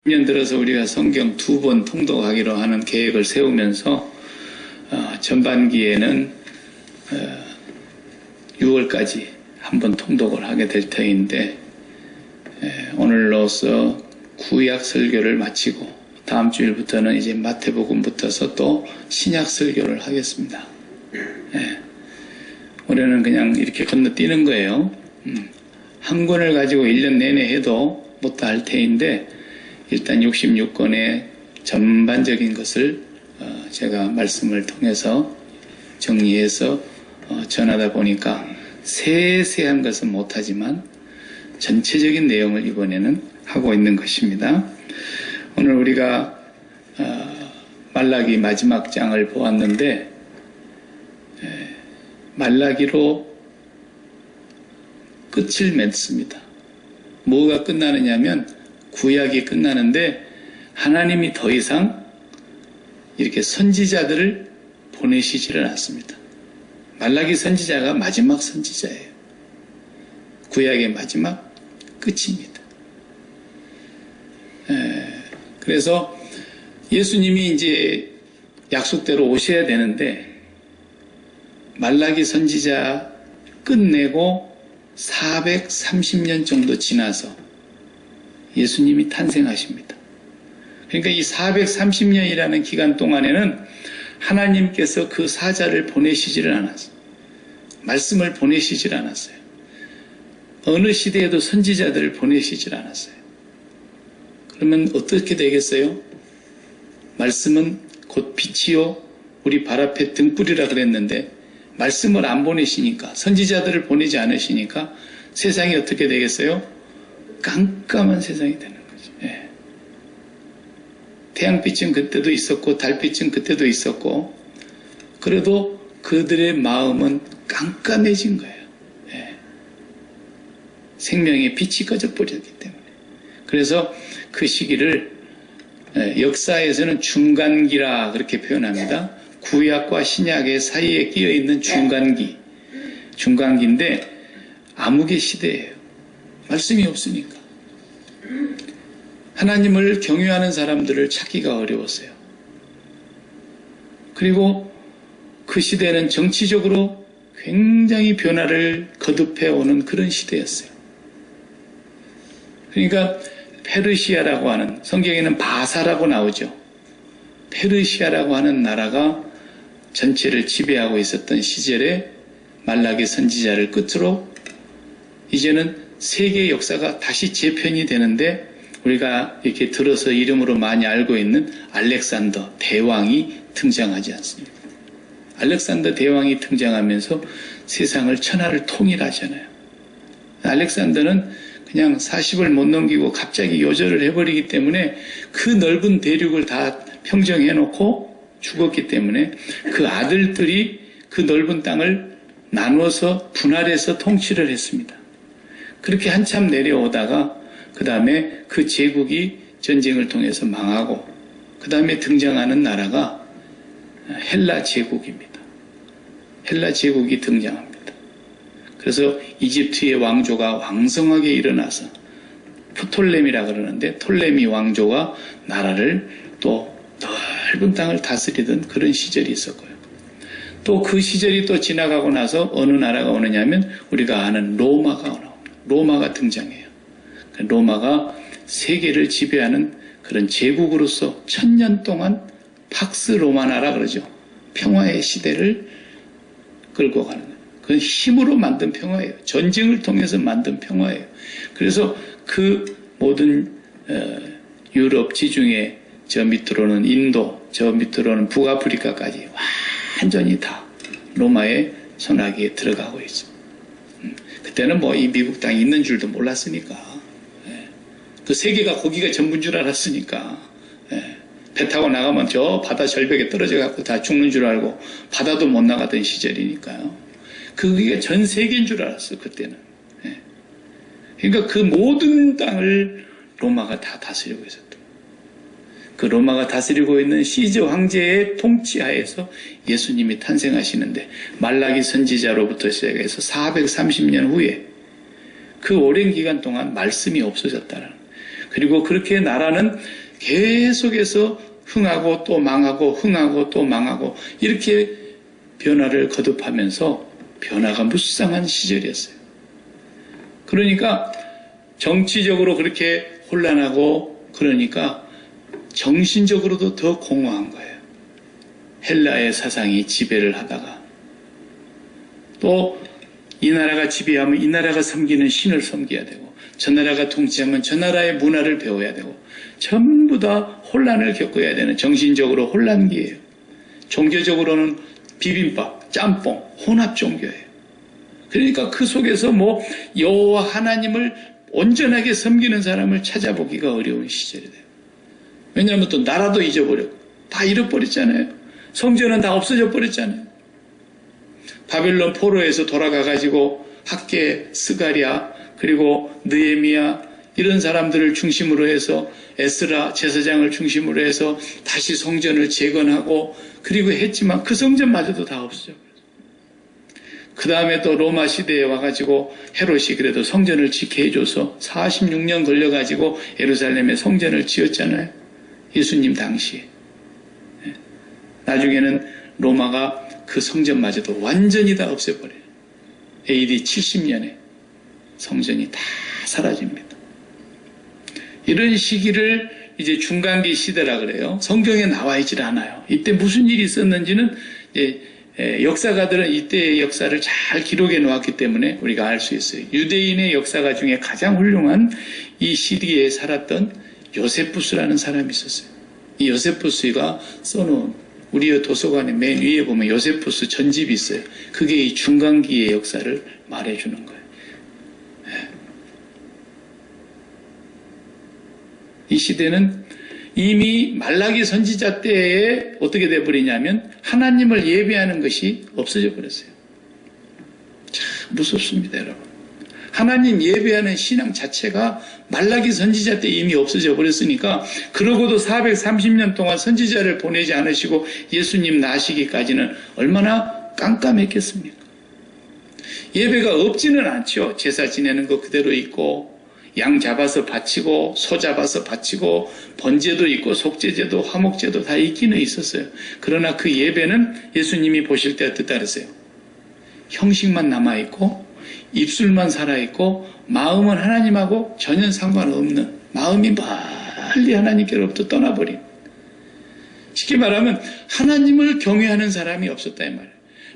년 들어서 우리가 성경 2번 통독하기로 하는 계획을 세우면서 전반기에는 6월까지 한번 통독을 하게 될 터인데 오늘로써 구약 설교를 마치고 다음 주일부터는 이제 마태복음부터서 또 신약 설교를 하겠습니다. 올해는 그냥 이렇게 건너뛰는 거예요. 한 권을 가지고 1년 내내 해도 못다 할 테인데 일단 66권의 전반적인 것을 제가 말씀을 통해서 정리해서 전하다 보니까 세세한 것은 못하지만 전체적인 내용을 이번에는 하고 있는 것입니다. 오늘 우리가 말라기 마지막 장을 보았는데 말라기로 끝을 맺습니다. 뭐가 끝나느냐면 구약이 끝나는데 하나님이 더 이상 이렇게 선지자들을 보내시지를 않습니다. 말라기 선지자가 마지막 선지자예요. 구약의 마지막 끝입니다. 그래서 예수님이 이제 약속대로 오셔야 되는데 말라기 선지자 끝내고 430년 정도 지나서 예수님이 탄생하십니다. 그러니까 이 430년이라는 기간 동안에는 하나님께서 그 사자를 보내시지를 않았어요. 말씀을 보내시질 않았어요. 어느 시대에도 선지자들을 보내시질 않았어요. 그러면 어떻게 되겠어요? 말씀은 곧 빛이요 우리 발 앞에 등불이라 그랬는데 말씀을 안 보내시니까 선지자들을 보내지 않으시니까 세상이 어떻게 되겠어요? 깜깜한 세상이 되는 거죠. 태양빛은 그때도 있었고 달빛은 그때도 있었고 그래도 그들의 마음은 깜깜해진 거예요. 생명의 빛이 꺼져버렸기 때문에. 그래서 그 시기를 역사에서는 중간기라 그렇게 표현합니다. 구약과 신약의 사이에 끼어있는 중간기인데 암흑의 시대예요. 말씀이 없으니까. 하나님을 경외하는 사람들을 찾기가 어려웠어요. 그리고 그 시대는 정치적으로 굉장히 변화를 거듭해오는 그런 시대였어요. 그러니까 페르시아라고 하는, 성경에는 바사라고 나오죠. 페르시아라고 하는 나라가 전체를 지배하고 있었던 시절에 말라기 선지자를 끝으로 이제는 세계 역사가 다시 재편이 되는데 우리가 이렇게 들어서 이름으로 많이 알고 있는 알렉산더 대왕이 등장하지 않습니까? 알렉산더 대왕이 등장하면서 세상을 천하를 통일하잖아요. 알렉산더는 그냥 40을 못 넘기고 갑자기 요절을 해버리기 때문에 그 넓은 대륙을 다 평정해놓고 죽었기 때문에 그 아들들이 그 넓은 땅을 나누어서 분할해서 통치를 했습니다. 그렇게 한참 내려오다가 그 다음에 그 제국이 전쟁을 통해서 망하고 그 다음에 등장하는 나라가 헬라 제국입니다. 헬라 제국이 등장합니다. 그래서 이집트의 왕조가 왕성하게 일어나서 프톨레미라 그러는데 톨레미 왕조가 나라를 또 넓은 땅을 다스리던 그런 시절이 있었고요. 또 그 시절이 또 지나가고 나서 어느 나라가 오느냐면 우리가 아는 로마가 나옵니다. 로마가 등장해요. 로마가 세계를 지배하는 그런 제국으로서 1000년 동안 팍스 로마나라 그러죠. 평화의 시대를 끌고 가는 거예요. 그건 힘으로 만든 평화예요. 전쟁을 통해서 만든 평화예요. 그래서 그 모든 유럽 지중해 저 밑으로는 인도, 저 밑으로는 북아프리카까지 완전히 다 로마의 손아귀에 들어가고 있죠. 그때는 뭐 이 미국 땅이 있는 줄도 몰랐으니까. 그 세계가 거기가 전부인 줄 알았으니까. 배 타고 나가면 저 바다 절벽에 떨어져 갖고 다 죽는 줄 알고 바다도 못 나가던 시절이니까요. 그게 전 세계인 줄 알았어 그때는. 그러니까 그 모든 땅을 로마가 다 다스리고 있었던. 그 로마가 다스리고 있는 시저 황제의 통치하에서 예수님이 탄생하시는데 말라기 선지자로부터 시작해서 430년 후에 그 오랜 기간 동안 말씀이 없어졌다는. 그리고 그렇게 나라는 계속해서 흥하고 또 망하고 흥하고 또 망하고 이렇게 변화를 거듭하면서 변화가 무쌍한 시절이었어요. 그러니까 정치적으로 그렇게 혼란하고 그러니까 정신적으로도 더 공허한 거예요. 헬라의 사상이 지배를 하다가 또 이 나라가 지배하면 이 나라가 섬기는 신을 섬겨야 되고 저 나라가 통치하면 저 나라의 문화를 배워야 되고 전부 다 혼란을 겪어야 되는 정신적으로 혼란기예요. 종교적으로는 비빔밥, 짬뽕, 혼합 종교예요. 그러니까 그 속에서 여호와 하나님을 온전하게 섬기는 사람을 찾아보기가 어려운 시절이 돼요. 왜냐하면 또 나라도 잊어버렸고 다 잃어버렸잖아요. 성전은 다 없어져 버렸잖아요. 바벨론 포로에서 돌아가가지고 학계, 스가랴, 그리고 느헤미야 이런 사람들을 중심으로 해서 에스라 제사장을 중심으로 해서 다시 성전을 재건하고 그리고 했지만 그 성전마저도 다 없어져 버렸어요. 그 다음에 또 로마 시대에 와가지고 헤롯이 그래도 성전을 짓게 해줘서 46년 걸려가지고 예루살렘에 성전을 지었잖아요. 예수님 당시에. 나중에는 로마가 그 성전마저도 완전히 다 없애버려요. AD 70년에 성전이 다 사라집니다. 이런 시기를 이제 중간기 시대라 그래요. 성경에 나와 있질 않아요. 이때 무슨 일이 있었는지는 역사가들은 이때의 역사를 잘 기록해 놓았기 때문에 우리가 알 수 있어요. 유대인의 역사가 중에 가장 훌륭한 이 시기에 살았던 요세푸스라는 사람이 있었어요. 이 요세푸스가 써놓은 우리의 도서관의 맨 위에 보면 요세푸스 전집이 있어요. 그게 이 중간기의 역사를 말해주는 거예요. 이 시대는 이미 말라기 선지자 때에 어떻게 돼버리냐면 하나님을 예배하는 것이 없어져 버렸어요. 참 무섭습니다, 여러분. 하나님 예배하는 신앙 자체가 말라기 선지자 때 이미 없어져 버렸으니까 그러고도 430년 동안 선지자를 보내지 않으시고 예수님 나시기까지는 얼마나 깜깜했겠습니까? 예배가 없지는 않죠. 제사 지내는 거 그대로 있고 양 잡아서 바치고 소 잡아서 바치고 번제도 있고 속죄제도 화목제도 다 있기는 있었어요. 그러나 그 예배는 예수님이 보실 때 어떻다 그랬어요? 형식만 남아있고 입술만 살아있고 마음은 하나님하고 전혀 상관없는 마음이 멀리 하나님께로부터 떠나버린 쉽게 말하면 하나님을 경외하는 사람이 없었다 이 말이에요.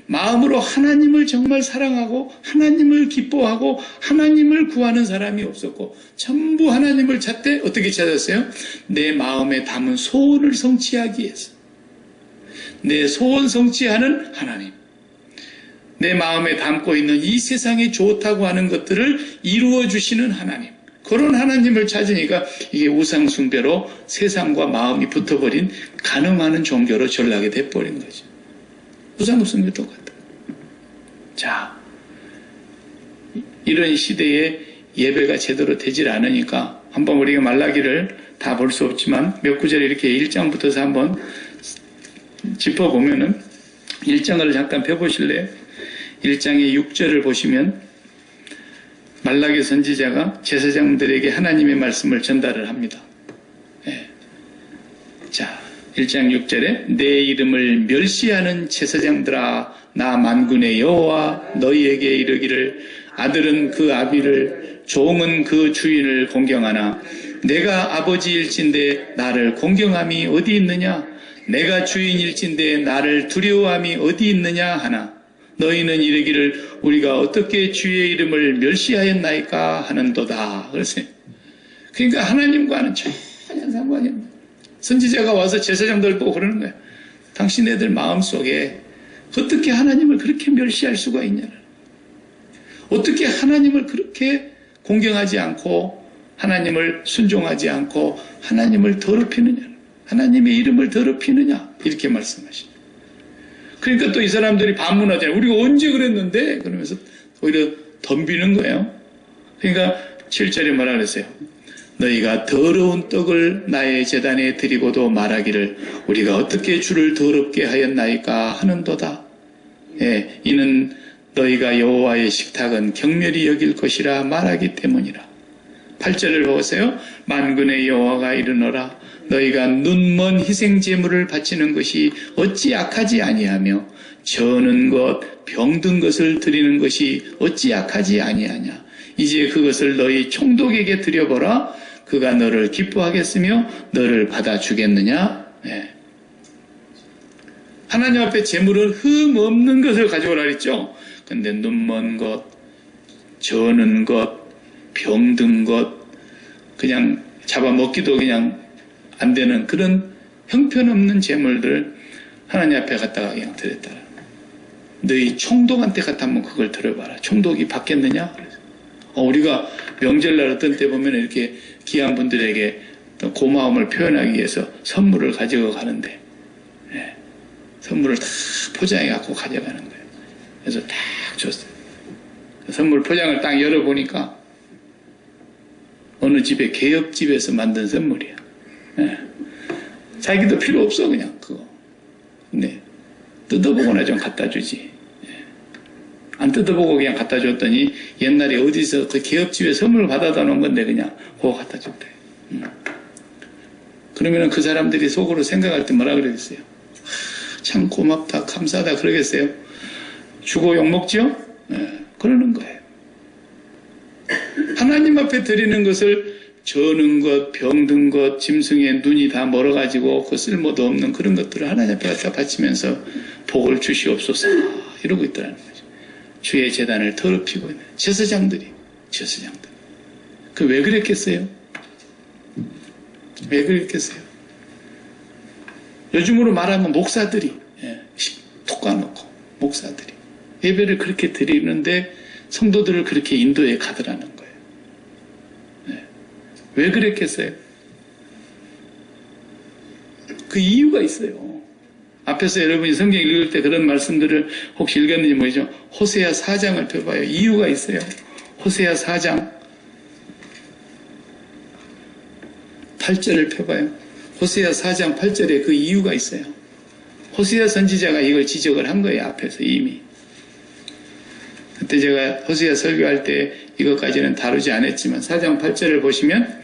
마음으로 하나님을 정말 사랑하고 하나님을 기뻐하고 하나님을 구하는 사람이 없었고 전부 하나님을 찾되 어떻게 찾았어요? 내 마음에 담은 소원을 성취하기 위해서 내 소원 성취하는 하나님 내 마음에 담고 있는 이 세상이 좋다고 하는 것들을 이루어 주시는 하나님 그런 하나님을 찾으니까 이게 우상숭배로 세상과 마음이 붙어버린 간음하는 종교로 전락이 돼버린 거죠. 우상숭배 똑같다. 자, 이런 시대에 예배가 제대로 되질 않으니까 한번 우리가 말라기를 다 볼 수 없지만 몇 구절 이렇게 1장부터 한번 짚어보면은 1장을 잠깐 펴보실래요? 1장의 6절을 보시면 말라기 선지자가 제사장들에게 하나님의 말씀을 전달을 합니다. 네. 자, 1장 6절에 내 이름을 멸시하는 제사장들아 나 만군의 여호와 너희에게 이르기를 아들은 그 아비를 종은 그 주인을 공경하나 내가 아버지일진데 나를 공경함이 어디 있느냐 내가 주인일진데 나를 두려워함이 어디 있느냐 하나 너희는 이르기를 우리가 어떻게 주의 이름을 멸시하였나이까 하는도다. 그러니까 하나님과는 전혀 상관이 없는 선지자가 와서 제사장들 보고 그러는 거예요. 당신네들 마음속에 어떻게 하나님을 그렇게 멸시할 수가 있냐. 어떻게 하나님을 그렇게 공경하지 않고 하나님을 순종하지 않고 하나님을 더럽히느냐. 하나님의 이름을 더럽히느냐. 이렇게 말씀하십니다. 그러니까 또 이 사람들이 반문하잖아요. 우리가 언제 그랬는데? 그러면서 오히려 덤비는 거예요. 그러니까 7절에 뭐라 그랬어요? 너희가 더러운 떡을 나의 제단에 드리고도 말하기를 우리가 어떻게 주를 더럽게 하였나이까 하는도다. 예, 이는 너희가 여호와의 식탁은 경멸히 여길 것이라 말하기 때문이라. 8절을 보세요. 만군의 여호와가 이르노라 너희가 눈먼 희생 제물을 바치는 것이 어찌 악하지 아니하며 저는 것 병든 것을 드리는 것이 어찌 악하지 아니하냐. 이제 그것을 너희 총독에게 드려보라. 그가 너를 기뻐하겠으며 너를 받아주겠느냐. 네. 하나님 앞에 제물은 흠 없는 것을 가져오라 그랬죠. 근데 눈먼 것, 저는 것, 병든 것, 그냥 잡아먹기도 그냥 안 되는 그런 형편없는 제물들을 하나님 앞에 갖다가 그냥 드렸다. 너희 총독한테 갖다 한번 그걸 들어봐라. 총독이 받겠느냐? 우리가 명절날 어떤 때 보면 이렇게 귀한 분들에게 고마움을 표현하기 위해서 선물을 가지고 가는데, 예, 선물을 다 포장해 갖고 가져가는 거예요. 그래서 딱 줬어요. 선물 포장을 딱 열어보니까 어느 집에 개업집에서 만든 선물이야. 예. 자기도 필요 없어 그냥 그거. 근데 뜯어보거나 좀 갖다 주지. 예. 안 뜯어보고 그냥 갖다 줬더니 옛날에 어디서 그 개업집에 선물 받아다 놓은 건데 그냥 그거 갖다 줬대. 그러면은 그 사람들이 속으로 생각할 때 뭐라 그러겠어요? 참 고맙다 감사하다 그러겠어요? 주고 욕먹죠? 예. 그러는 거예요. 하나님 앞에 드리는 것을 저는 것, 병든 것, 짐승의 눈이 다 멀어가지고 그 쓸모도 없는 그런 것들을 하나님 앞에 갖다 바치면서 복을 주시옵소서 이러고 있더라는 거죠. 주의 제단을 더럽히고 있는 제사장들이. 그 왜 그랬겠어요? 왜 그랬겠어요? 요즘으로 말하면 목사들이 톡 까놓고 목사들이 예배를 그렇게 드리는데 성도들을 그렇게 인도해 가더라는 거예요. 왜 그랬겠어요? 그 이유가 있어요. 앞에서 여러분이 성경 읽을 때 그런 말씀들을 혹시 읽었는지 모르죠? 호세아 4장을 펴봐요. 이유가 있어요. 호세아 4장 8절을 펴봐요. 호세아 4장 8절에 그 이유가 있어요. 호세아 선지자가 이걸 지적을 한 거예요. 앞에서 이미. 그때 제가 호세아 설교할 때 이것까지는 다루지 않았지만 4장 8절을 보시면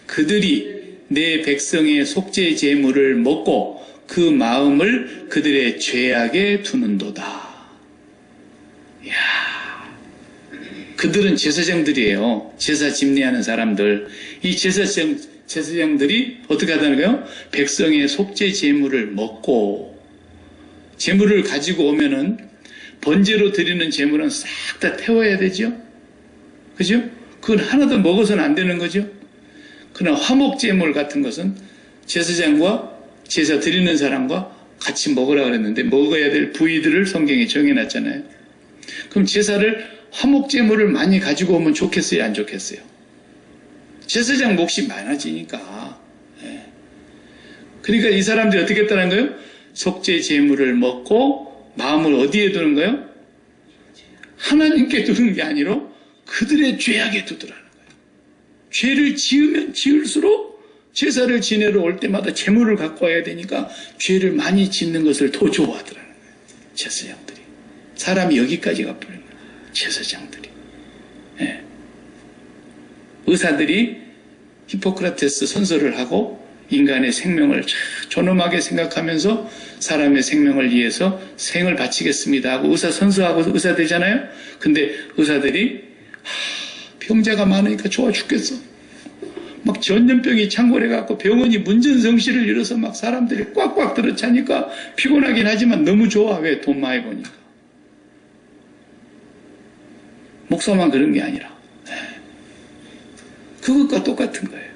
그들이 내 백성의 속죄 제물을 먹고 그 마음을 그들의 죄악에 두는도다. 이야, 그들은 제사장들이에요. 제사 집례하는 사람들. 이 제사장들이 어떻게 하다는 거예요? 백성의 속죄 제물을 먹고 제물을 가지고 오면은 번제로 드리는 제물은 싹 다 태워야 되죠? 그죠? 그건 하나도 먹어서는 안 되는 거죠? 그러나 화목제물 같은 것은 제사장과 제사 드리는 사람과 같이 먹으라 그랬는데 먹어야 될 부위들을 성경에 정해놨잖아요. 그럼 제사를 화목제물을 많이 가지고 오면 좋겠어요? 안 좋겠어요? 제사장 몫이 많아지니까. 그러니까 이 사람들이 어떻게 했다는 거예요? 속죄 제물을 먹고 마음을 어디에 두는 거예요? 하나님께 두는 게 아니라 그들의 죄악에 두더라는 거예요. 죄를 지으면 지을수록 제사를 지내러 올 때마다 제물을 갖고 와야 되니까 죄를 많이 짓는 것을 더 좋아하더라는 거예요. 제사장들이. 사람이 여기까지 가버린 거예요. 제사장들이. 예. 의사들이 히포크라테스 선서를 하고 인간의 생명을 존엄하게 생각하면서 사람의 생명을 위해서 생을 바치겠습니다 하고 의사 선서하고 의사 되잖아요. 근데 의사들이 병자가 많으니까 좋아 죽겠어. 막 전염병이 창궐해갖고 병원이 문전성시를 이뤄서 막 사람들이 꽉꽉 들어차니까 피곤하긴 하지만 너무 좋아. 왜? 돈 많이 버니까. 목사만 그런 게 아니라 그것과 똑같은 거예요.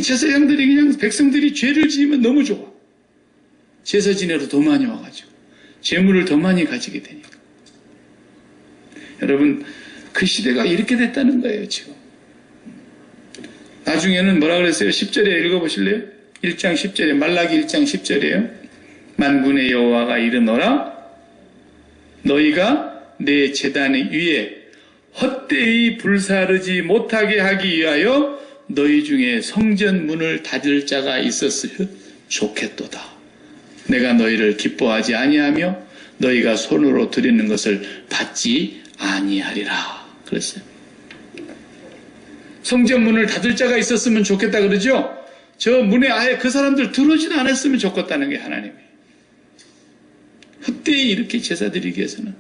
제사장들이 그냥 백성들이 죄를 지으면 너무 좋아. 제사 지내러 더 많이 와가지고 재물을 더 많이 가지게 되니까. 여러분 그 시대가 이렇게 됐다는 거예요 지금. 나중에는 뭐라 그랬어요? 10절에 읽어보실래요? 1장 10절에 말라기 1장 10절이에요. 만군의 여호와가 이르노라 너희가 내 제단 위에 헛되이 불사르지 못하게 하기 위하여 너희 중에 성전 문을 닫을 자가 있었으면 좋겠도다. 내가 너희를 기뻐하지 아니하며 너희가 손으로 드리는 것을 받지 아니하리라. 그랬어요. 성전 문을 닫을 자가 있었으면 좋겠다 그러죠? 저 문에 아예 그 사람들 들어오지도 않았으면 좋겠다는 게 하나님이. 헛되이 이렇게 제사 드리기 위해서는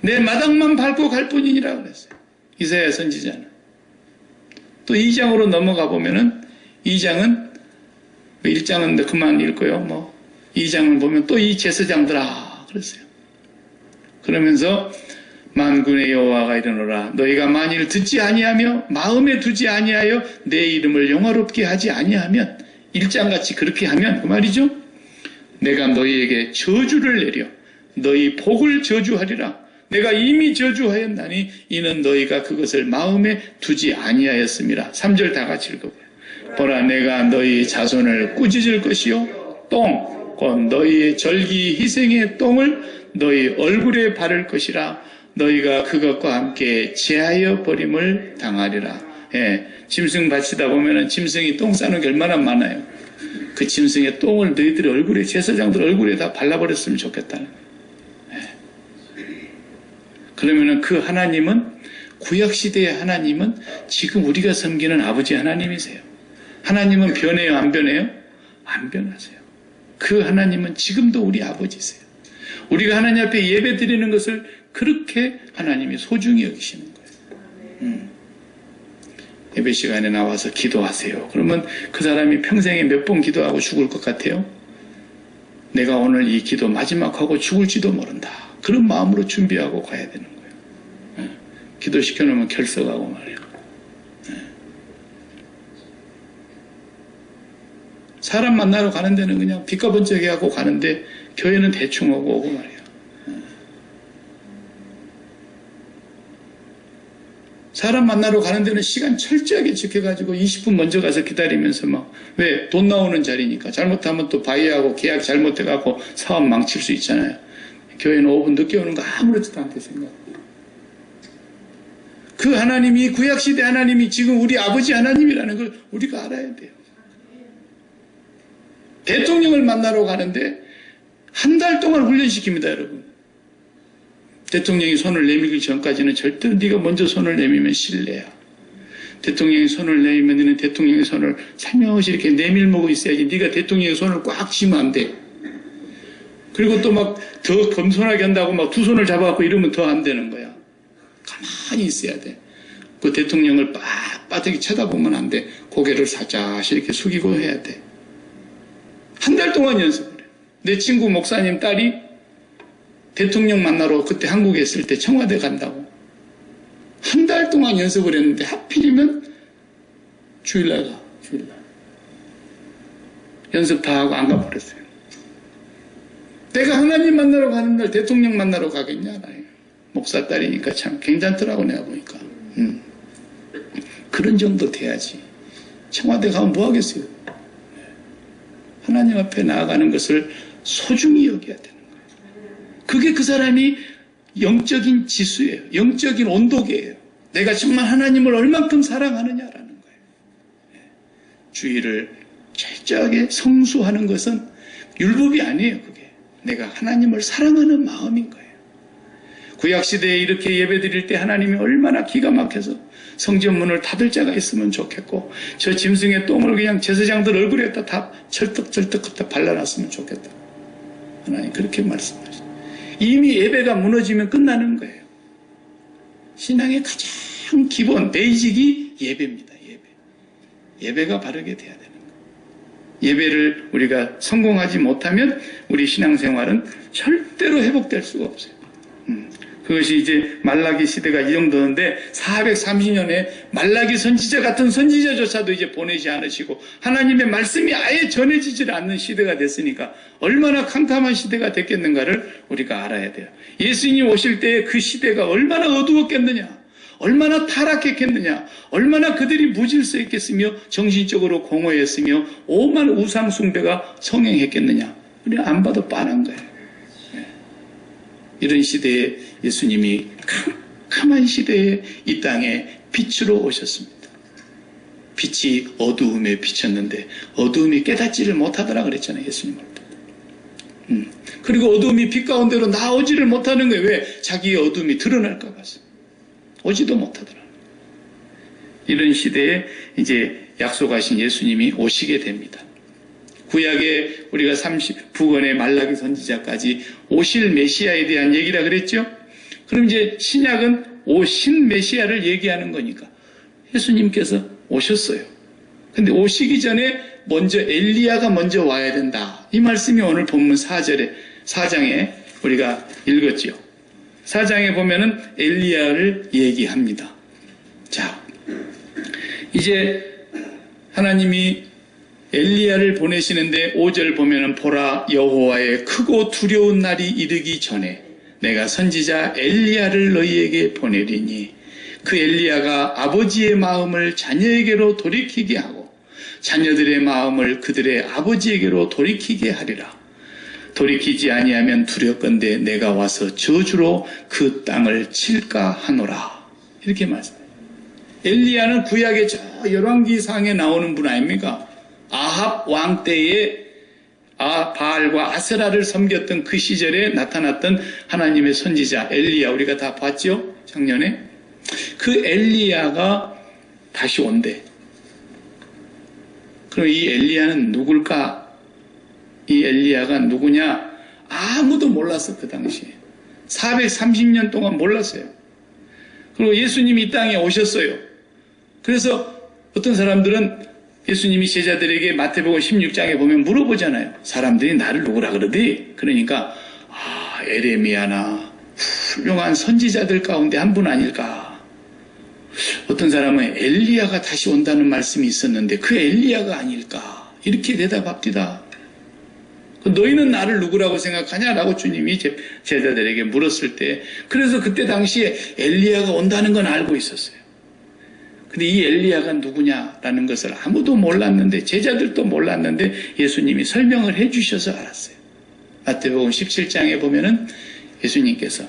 내 마당만 밟고 갈 뿐이니라 그랬어요. 이사야 선지자는. 또 2장으로 넘어가 보면은 2장은 1장은 그만 읽고요. 2장을 보면 또 이 제사장들아 그랬어요. 그러면서 만군의 여호와가 이르노라 너희가 만일 듣지 아니하며 마음에 두지 아니하여 내 이름을 영화롭게 하지 아니하면 1장같이 그렇게 하면 그 말이죠. 내가 너희에게 저주를 내려 너희 복을 저주하리라. 내가 이미 저주하였나니 이는 너희가 그것을 마음에 두지 아니하였음이라. 3절 다 같이 읽어봐요. 보라 내가 너희 자손을 꾸짖을 것이요 똥 곧 너희의 절기 희생의 똥을 너희 얼굴에 바를 것이라. 너희가 그것과 함께 제하여 버림을 당하리라. 예, 짐승 바치다 보면은 짐승이 똥 싸는 게 얼마나 많아요. 그 짐승의 똥을 너희들의 얼굴에 제사장들 얼굴에 다 발라버렸으면 좋겠다는 거예요. 예. 그러면은 그 하나님은 구약 시대의 하나님은 지금 우리가 섬기는 아버지 하나님이세요. 하나님은 변해요, 안 변해요? 안 변하세요. 그 하나님은 지금도 우리 아버지세요. 우리가 하나님 앞에 예배 드리는 것을 그렇게 하나님이 소중히 여기시는 거예요. 예배 시간에 나와서 기도하세요. 그러면 그 사람이 평생에 몇 번 기도하고 죽을 것 같아요? 내가 오늘 이 기도 마지막하고 죽을지도 모른다. 그런 마음으로 준비하고 가야 되는 거예요. 기도시켜 놓으면 결석하고 말이에요. 사람 만나러 가는 데는 그냥 빛과 번쩍이 하고 가는데 교회는 대충 오고 말이에요. 사람 만나러 가는 데는 시간 철저하게 지켜가지고 20분 먼저 가서 기다리면서 왜? 돈 나오는 자리니까. 잘못하면 또 바이하고 계약 잘못해갖고 사업 망칠 수 있잖아요. 교회는 5분 늦게 오는 거 아무렇지도 않게 생각해요. 그 하나님이 구약시대 하나님이 지금 우리 아버지 하나님이라는 걸 우리가 알아야 돼요. 대통령을 만나러 가는데 한 달 동안 훈련시킵니다, 여러분. 대통령이 손을 내밀기 전까지는 절대로 네가 먼저 손을 내밀면 실례야. 대통령이 손을 내밀면 너는 대통령의 손을 살며시 이렇게 내밀먹고 있어야지. 네가 대통령의 손을 꽉 쥐면 안 돼. 그리고 또 더 겸손하게 한다고 두 손을 잡아갖고 이러면 더 안 되는 거야. 가만히 있어야 돼. 그 대통령을 빳빳하게 쳐다보면 안 돼. 고개를 살짝 이렇게 숙이고 해야 돼. 한 달 동안 연습을 해. 내 친구 목사님 딸이 대통령 만나러 그때 한국에 있을 때 청와대 간다고 한 달 동안 연습을 했는데 하필이면 주일날 가. 주일날 연습 다 하고 안 가버렸어요. 내가 하나님 만나러 가는 날 대통령 만나러 가겠냐? 목사 딸이니까 참 괜찮더라고 내가 보니까. 그런 정도 돼야지. 청와대 가면 뭐 하겠어요? 하나님 앞에 나아가는 것을 소중히 여겨야 되는 거예요. 그게 그 사람이 영적인 지수예요. 영적인 온도계예요. 내가 정말 하나님을 얼만큼 사랑하느냐라는 거예요. 주의를 철저하게 성수하는 것은 율법이 아니에요. 그게 내가 하나님을 사랑하는 마음인 거예요. 구약시대에 이렇게 예배드릴 때 하나님이 얼마나 기가 막혀서 성전문을 닫을 자가 있으면 좋겠고 저 짐승의 똥을 그냥 제사장들 얼굴에다 다 철떡철떡 갖다 발라놨으면 좋겠다. 하나님 그렇게 말씀하시죠. 이미 예배가 무너지면 끝나는 거예요. 신앙의 가장 기본 베이직이 예배입니다. 예배가 바르게 돼야 되는 거예요. 예배를 우리가 성공하지 못하면 우리 신앙생활은 절대로 회복될 수가 없어요. 그것이 이제 말라기 시대가 이 정도인데 430년에 말라기 선지자 같은 선지자조차도 이제 보내지 않으시고 하나님의 말씀이 아예 전해지질 않는 시대가 됐으니까 얼마나 캄캄한 시대가 됐겠는가를 우리가 알아야 돼요. 예수님 오실 때의 그 시대가 얼마나 어두웠겠느냐, 얼마나 타락했겠느냐, 얼마나 그들이 무질서했겠으며 정신적으로 공허했으며 오만 우상 숭배가 성행했겠느냐. 우리 안 봐도 뻔한 거예요. 이런 시대에 예수님이 캄캄한 시대에 이 땅에 빛으로 오셨습니다. 빛이 어두움에 비쳤는데 어두움이 깨닫지를 못하더라 그랬잖아요. 예수님을. 그리고 어두움이 빛 가운데로 나오지를 못하는 거예요. 왜? 자기의 어두움이 드러날까 봐서. 오지도 못하더라. 이런 시대에 이제 약속하신 예수님이 오시게 됩니다. 구약에 우리가 39권의 말라기 선지자까지 오실 메시아에 대한 얘기라 그랬죠? 그럼 이제 신약은 오신 메시아를 얘기하는 거니까 예수님께서 오셨어요. 근데 오시기 전에 먼저 엘리야가 먼저 와야 된다. 이 말씀이 오늘 본문 4장에 우리가 읽었죠. 4장에 보면은 엘리야를 얘기합니다. 자, 이제 하나님이 엘리야를 보내시는데 5절 보면은 보라 여호와의 크고 두려운 날이 이르기 전에 내가 선지자 엘리야를 너희에게 보내리니 그 엘리야가 아버지의 마음을 자녀에게로 돌이키게 하고 자녀들의 마음을 그들의 아버지에게로 돌이키게 하리라. 돌이키지 아니하면 두렵건대 내가 와서 저주로 그 땅을 칠까 하노라. 이렇게 말씀해요. 엘리야는 구약의 저 열왕기상에 나오는 분 아닙니까? 아합 왕 때에 바알과 아세라를 섬겼던 그 시절에 나타났던 하나님의 선지자 엘리야, 우리가 다 봤죠? 작년에. 그 엘리야가 다시 온대. 그럼 이 엘리야는 누굴까? 이 엘리야가 누구냐? 아무도 몰랐어, 그 당시에. 430년 동안 몰랐어요. 그리고 예수님이 이 땅에 오셨어요. 그래서 어떤 사람들은 예수님이 제자들에게 마태복음 16장에 보면 물어보잖아요. 사람들이 나를 누구라 그러지? 그러니까 에레미야나 훌륭한 선지자들 가운데 한 분 아닐까? 어떤 사람은 엘리야가 다시 온다는 말씀이 있었는데 그 엘리야가 아닐까? 이렇게 대답합니다. 너희는 나를 누구라고 생각하냐? 라고 주님이 제자들에게 물었을 때, 그래서 그때 당시에 엘리야가 온다는 건 알고 있었어요. 근데 이 엘리야가 누구냐라는 것을 아무도 몰랐는데, 제자들도 몰랐는데 예수님이 설명을 해주셔서 알았어요. 마태복음 17장에 보면은 예수님께서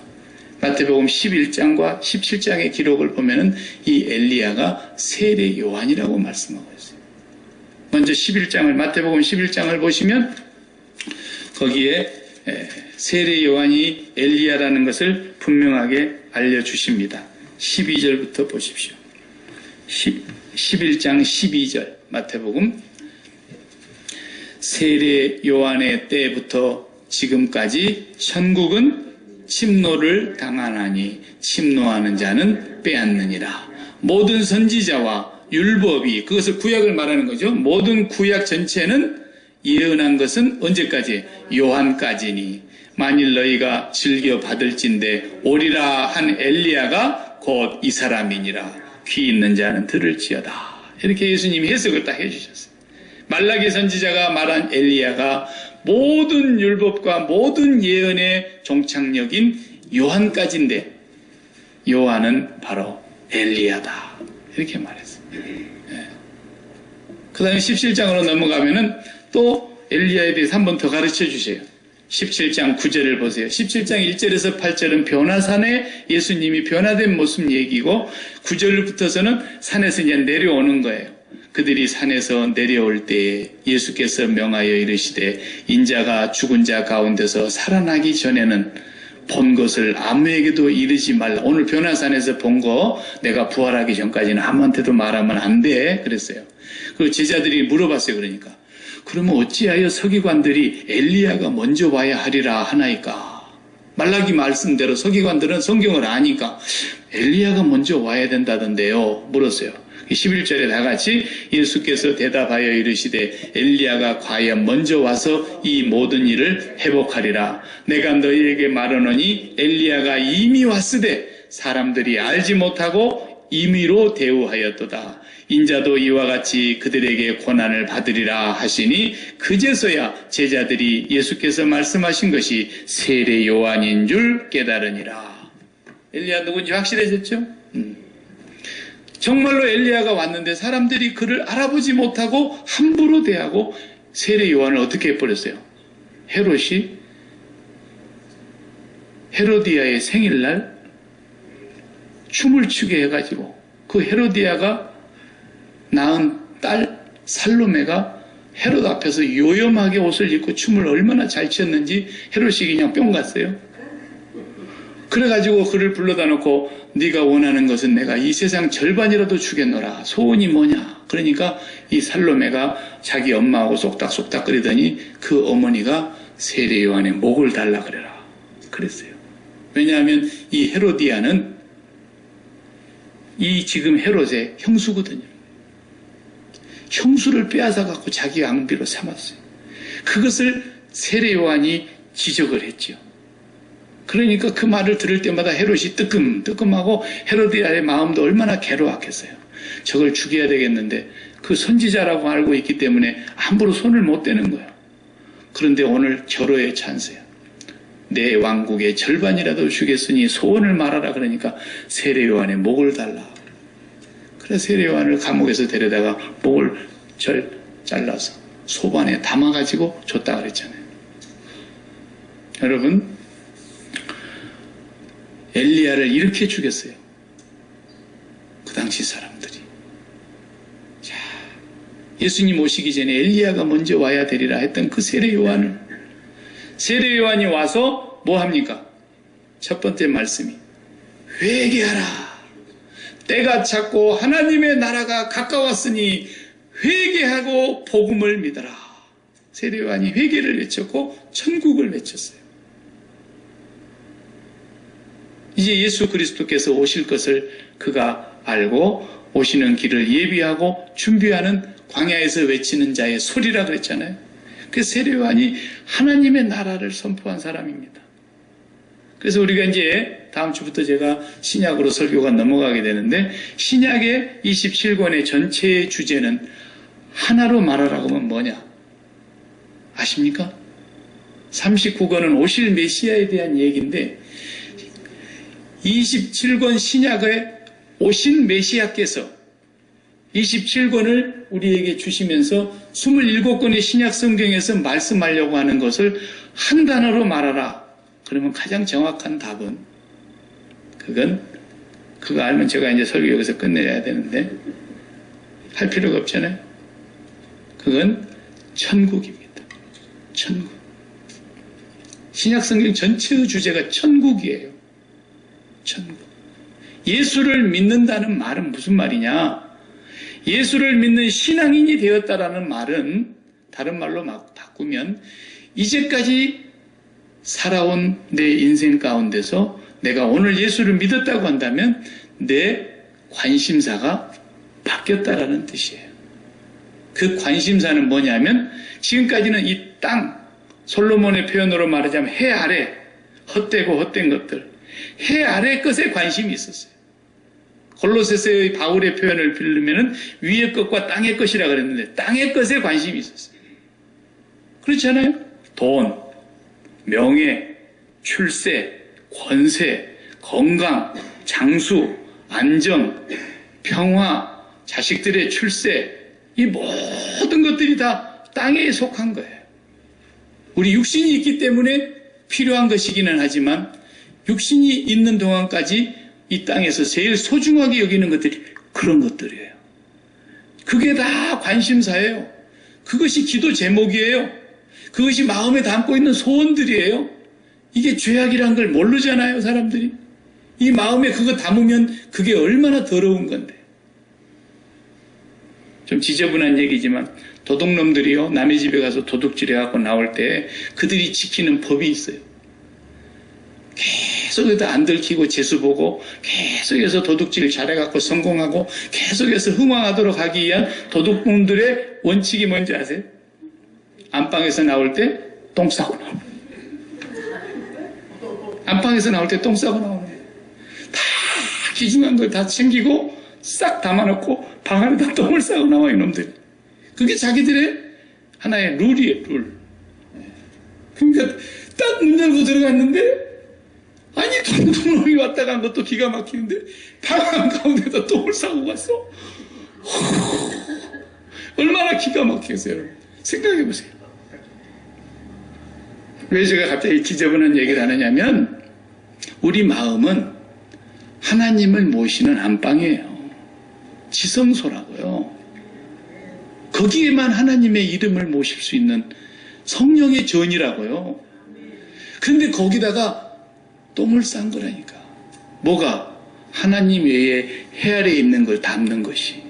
마태복음 11장과 17장의 기록을 보면은 이 엘리야가 세례 요한이라고 말씀하고 있어요. 먼저 11장을, 마태복음 11장을 보시면 거기에 세례 요한이 엘리야라는 것을 분명하게 알려주십니다. 12절부터 보십시오. 11장 12절 마태복음. 세례 요한의 때부터 지금까지 천국은 침노를 당하나니 침노하는 자는 빼앗느니라. 모든 선지자와 율법이, 그것을 구약을 말하는 거죠. 모든 구약 전체는 예언한 것은 언제까지? 요한까지니 만일 너희가 즐겨 받을진대 오리라 한 엘리야가 곧 이 사람이니라. 귀 있는 자는 들을지어다. 이렇게 예수님이 해석을 딱 해주셨어요. 말라기 선지자가 말한 엘리야가 모든 율법과 모든 예언의 종착역인 요한까지인데 요한은 바로 엘리야다. 이렇게 말했어요. 그 다음에 17장으로 넘어가면은 또 엘리야에 대해서 한 번 더 가르쳐 주세요. 17장 9절을 보세요. 17장 1절에서 8절은 변화산에 예수님이 변화된 모습 얘기고 9절부터서는 산에서 이제 내려오는 거예요. 그들이 산에서 내려올 때에 예수께서 명하여 이르시되 인자가 죽은 자 가운데서 살아나기 전에는 본 것을 아무에게도 이르지 말라. 오늘 변화산에서 본 거 내가 부활하기 전까지는 아무한테도 말하면 안 돼. 그랬어요. 그리고 제자들이 물어봤어요. 그러니까 그러면 어찌하여 서기관들이 엘리야가 먼저 와야 하리라 하나이까? 말라기 말씀대로 서기관들은 성경을 아니까 엘리야가 먼저 와야 된다던데요. 물었어요. 11절에 다 같이 예수께서 대답하여 이르시되 엘리야가 과연 먼저 와서 이 모든 일을 회복하리라. 내가 너희에게 말하노니 엘리야가 이미 왔으되 사람들이 알지 못하고 임의로 대우하였도다. 인자도 이와 같이 그들에게 고난을 받으리라 하시니 그제서야 제자들이 예수께서 말씀하신 것이 세례 요한인 줄 깨달으니라. 엘리야 누군지 확실해졌죠? 정말로 엘리야가 왔는데 사람들이 그를 알아보지 못하고 함부로 대하고 세례 요한을 어떻게 해버렸어요? 헤롯이 헤로디아의 생일날 춤을 추게 해가지고 그 헤로디아가 낳은 딸 살로메가 헤롯 앞에서 요염하게 옷을 입고 춤을 얼마나 잘 췄는지 헤롯이 그냥 뿅 갔어요. 그래가지고 그를 불러다 놓고 네가 원하는 것은 내가 이 세상 절반이라도 주겠노라. 소원이 뭐냐? 그러니까 이 살로메가 자기 엄마하고 쏙닥쏙닥 거리더니 그 어머니가 세례 요한의 목을 달라 그래라. 그랬어요. 왜냐하면 이 헤로디아는 이 지금 헤롯의 형수거든요. 형수를 빼앗아 갖고 자기 앙비로 삼았어요. 그것을 세례 요한이 지적을 했죠. 그러니까 그 말을 들을 때마다 헤롯이 뜨끔뜨끔하고 헤로디아의 마음도 얼마나 괴로웠겠어요. 저걸 죽여야 되겠는데 그 선지자라고 알고 있기 때문에 함부로 손을 못 대는 거예요. 그런데 오늘 절호의 찬스예요. 내 왕국의 절반이라도 주겠으니 소원을 말하라. 그러니까 세례 요한의 목을 달라. 그래서 세례 요한을 감옥에서 데려다가 목을 잘라서 소반에 담아가지고 줬다 그랬잖아요. 여러분, 엘리야를 이렇게 죽였어요. 그 당시 사람들이. 자, 예수님 오시기 전에 엘리야가 먼저 와야 되리라 했던 그 세례 요한이 와서 뭐 합니까? 첫 번째 말씀이 회개하라. 때가 찼고 하나님의 나라가 가까웠으니 회개하고 복음을 믿어라. 세례 요한이 회개를 외쳤고 천국을 외쳤어요. 이제 예수 그리스도께서 오실 것을 그가 알고 오시는 길을 예비하고 준비하는 광야에서 외치는 자의 소리라 그랬잖아요. 그 세례 요한이 하나님의 나라를 선포한 사람입니다. 그래서 우리가 이제 다음 주부터 제가 신약으로 설교가 넘어가게 되는데, 신약의 27권의 전체의 주제는 하나로 말하라고 하면 뭐냐? 아십니까? 39권은 오실 메시아에 대한 얘기인데 27권 신약에 오신 메시아께서 27권을 우리에게 주시면서 27권의 신약 성경에서 말씀하려고 하는 것을 한 단어로 말하라. 그러면 가장 정확한 답은 그거 알면 제가 이제 설교 여기서 끝내야 되는데 할 필요가 없잖아요. 그건 천국입니다. 천국. 신약 성경 전체의 주제가 천국이에요. 천국. 예수를 믿는다는 말은 무슨 말이냐? 예수를 믿는 신앙인이 되었다라는 말은 다른 말로 막 바꾸면 이제까지 살아온 내 인생 가운데서 내가 오늘 예수를 믿었다고 한다면 내 관심사가 바뀌었다라는 뜻이에요. 그 관심사는 뭐냐면 지금까지는 이 땅, 솔로몬의 표현으로 말하자면 해 아래 헛되고 헛된 것들, 해 아래 것에 관심이 있었어요. 골로새서의 바울의 표현을 빌리면은 위의 것과 땅의 것이라 그랬는데 땅의 것에 관심이 있었어요. 그렇잖아요. 돈, 명예, 출세, 권세, 건강, 장수, 안정, 평화, 자식들의 출세, 이 모든 것들이 다 땅에 속한 거예요. 우리 육신이 있기 때문에 필요한 것이기는 하지만 육신이 있는 동안까지 이 땅에서 제일 소중하게 여기는 것들이 그런 것들이에요. 그게 다 관심사예요. 그것이 기도 제목이에요. 그것이 마음에 담고 있는 소원들이에요. 이게 죄악이란 걸 모르잖아요, 사람들이. 이 마음에 그거 담으면 그게 얼마나 더러운 건데. 좀 지저분한 얘기지만 도둑놈들이요, 남의 집에 가서 도둑질해갖고 나올 때 그들이 지키는 법이 있어요. 계속해서 안 들키고 재수보고 계속해서 도둑질 잘해갖고 성공하고 계속해서 흥왕하도록 하기 위한 도둑놈들의 원칙이 뭔지 아세요? 안방에서 나올 때 똥 싸고 나오는 거예요. 안방에서 나올 때 똥 싸고 나오는 거예요. 다 귀중한 걸 다 챙기고 싹 담아놓고 방 안에다 똥을 싸고 나와요, 이놈들이. 그게 자기들의 하나의 룰이에요, 룰. 그러니까 딱 문 열고 들어갔는데 아니 도둑놈이 왔다 간 것도 기가 막히는데 방 한가운데다 똥을 싸고 갔어. 얼마나 기가 막히겠어요, 여러분. 생각해보세요. 왜 제가 갑자기 지저분한 얘기를 하느냐면 우리 마음은 하나님을 모시는 안방이에요. 지성소라고요. 거기에만 하나님의 이름을 모실 수 있는 성령의 전이라고요. 그런데 거기다가 똥을 싼 거라니까. 뭐가? 하나님 외에 해 아래에 있는 걸 담는 것이.